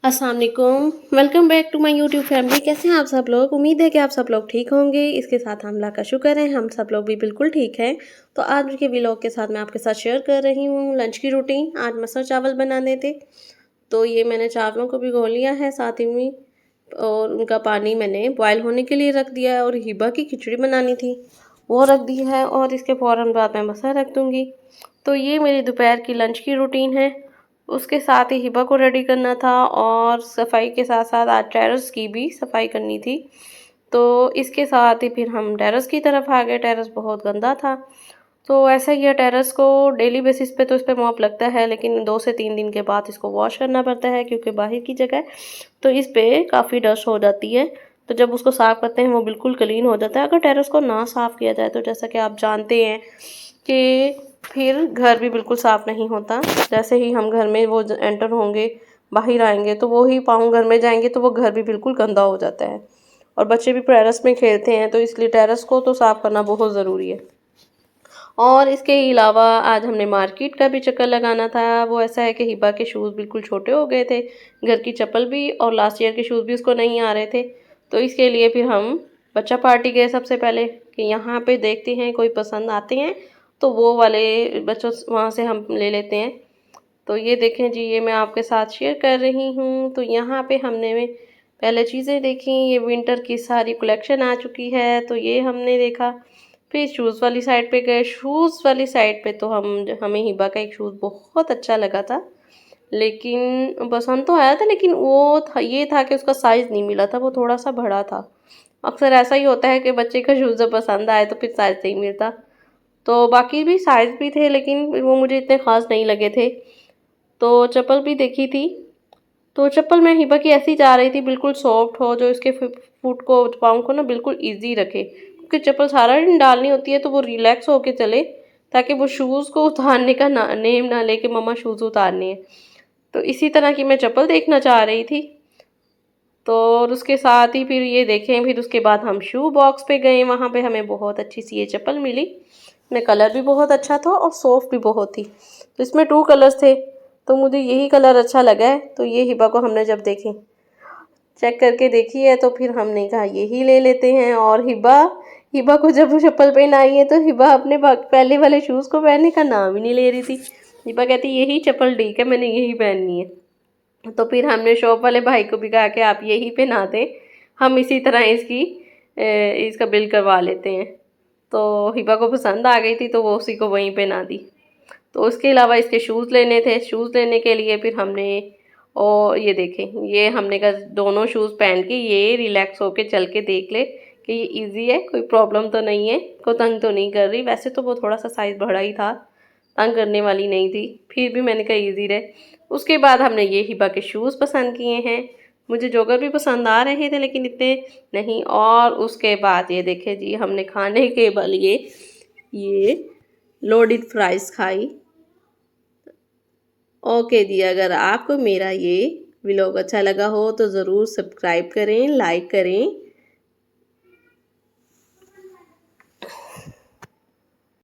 अस्सलाम वालेकुम, welcome back to my YouTube family. कैसे हैं आप सब लोग? उम्मीद है कि आप सब लोग ठीक होंगे। इसके साथ अल्लाह का शुक्र है हम सब लोग भी बिल्कुल ठीक हैं। तो आज के व्लॉग के साथ मैं आपके साथ शेयर कर रही हूँ लंच की रूटीन। आज मटर चावल बनाने थे, तो ये मैंने चावलों को भिगो लिया है साथ ही में, और उनका पानी मैंने बॉयल होने के लिए रख दिया है। और हिबा की खिचड़ी बनानी थी, वो रख दी है, और इसके फ़ौरन बाद मैं मटर रख दूँगी। तो ये मेरी दोपहर की लंच की रूटीन है। उसके साथ ही हिबा को रेडी करना था, और सफाई के साथ साथ आज टेरेस की भी सफाई करनी थी। तो इसके साथ ही फिर हम टेरेस की तरफ आ गए। टेरेस बहुत गंदा था, तो ऐसा ही है, टेरेस को डेली बेसिस पे तो इस पे मॉप लगता है, लेकिन 2 से 3 दिन के बाद इसको वॉश करना पड़ता है, क्योंकि बाहर की जगह है तो इस पे काफ़ी डस्ट हो जाती है। तो जब उसको साफ़ करते हैं वो बिल्कुल क्लीन हो जाता है। अगर टेरेस को ना साफ़ किया जाए तो जैसा कि आप जानते हैं कि फिर घर भी बिल्कुल साफ़ नहीं होता। जैसे ही हम घर में वो एंटर होंगे, बाहर आएंगे, तो वो ही पाँव घर में जाएंगे तो वो घर भी बिल्कुल गंदा हो जाता है। और बच्चे भी टेरेस में खेलते हैं, तो इसलिए टेरेस को तो साफ़ करना बहुत ज़रूरी है। और इसके अलावा आज हमने मार्केट का भी चक्कर लगाना था। वो ऐसा है कि हिबा के शूज़ बिल्कुल छोटे हो गए थे, घर की चप्पल भी, और लास्ट ईयर के शूज़ भी उसको नहीं आ रहे थे। तो इसके लिए फिर हम बच्चा पार्टी गए सबसे पहले कि यहाँ पे देखते हैं कोई पसंद आते हैं तो वो वाले बच्चों वहाँ से हम ले लेते हैं। तो ये देखें जी, ये मैं आपके साथ शेयर कर रही हूँ। तो यहाँ पे हमने पहले चीज़ें देखी, ये विंटर की सारी कलेक्शन आ चुकी है, तो ये हमने देखा। फिर शूज़ वाली साइड पे गए। शूज़ वाली साइड पे तो हमें हिबा का एक शूज़ बहुत अच्छा लगा था, लेकिन पसंद तो आया था, लेकिन वो था, ये था कि उसका साइज़ नहीं मिला था, वो थोड़ा सा बड़ा था। अक्सर ऐसा ही होता है कि बच्चे का शूज़ जब पसंद आए तो फिर साइज़ नहीं मिलता। तो बाकी भी साइज़ भी थे, लेकिन वो मुझे इतने ख़ास नहीं लगे थे। तो चप्पल भी देखी थी, तो चप्पल मैं हिबा की ऐसी जा रही थी बिल्कुल सॉफ्ट हो, जो इसके फुट को, पाँव को ना बिल्कुल ईजी रखे, क्योंकि चप्पल सारा दिन डालनी होती है, तो वो रिलैक्स होके चले, ताकि वो शूज़ को उतारने का नेम ना ले कि मम्मा शूज़ उतारने हैं। तो इसी तरह की मैं चप्पल देखना चाह रही थी। तो और उसके साथ ही फिर ये देखें, फिर उसके बाद हम शू बॉक्स पे गए। वहाँ पे हमें बहुत अच्छी सी ये चप्पल मिली, इसमें कलर भी बहुत अच्छा था और सॉफ्ट भी बहुत थी। तो इसमें 2 कलर्स थे, तो मुझे यही कलर अच्छा लगा है। तो ये हिबा को हमने जब देखी, चेक करके देखी है, तो फिर हमने कहा यही ले लेते हैं। और हिबा हिबा को जब वो चप्पल पहनाई है, तो हिबा अपने पहले वाले शूज़ को पहनने का नाम ही नहीं ले रही थी। हिबा कहती यही चप्पल ठीक है, मैंने यही पहननी है। तो फिर हमने शॉप वाले भाई को भी कहा कि आप यही पहना दें, हम इसी तरह इसका बिल करवा लेते हैं। तो हिबा को पसंद आ गई थी, तो वो उसी को वहीं पहना दी। तो उसके अलावा इसके शूज़ लेने थे। शूज़ लेने के लिए फिर हमने, और ये देखें, ये हमने कहा दोनों शूज़ पहन के ये रिलैक्स होके चल के देख ले कि ये इजी है, कोई प्रॉब्लम तो नहीं है, को तंग तो नहीं कर रही। वैसे तो वो थोड़ा सा साइज़ बड़ा ही था, तंग करने वाली नहीं थी, फिर भी मैंने कहा इजी रहे। उसके बाद हमने ये हिबा के शूज़ पसंद किए हैं। मुझे जोगर भी पसंद आ रहे थे, लेकिन इतने नहीं। और उसके बाद ये देखें जी, हमने खाने के लिए ये लोडेड फ्राइज़ खाई। ओके जी, अगर आपको मेरा ये व्लॉग अच्छा लगा हो तो ज़रूर सब्सक्राइब करें, लाइक करें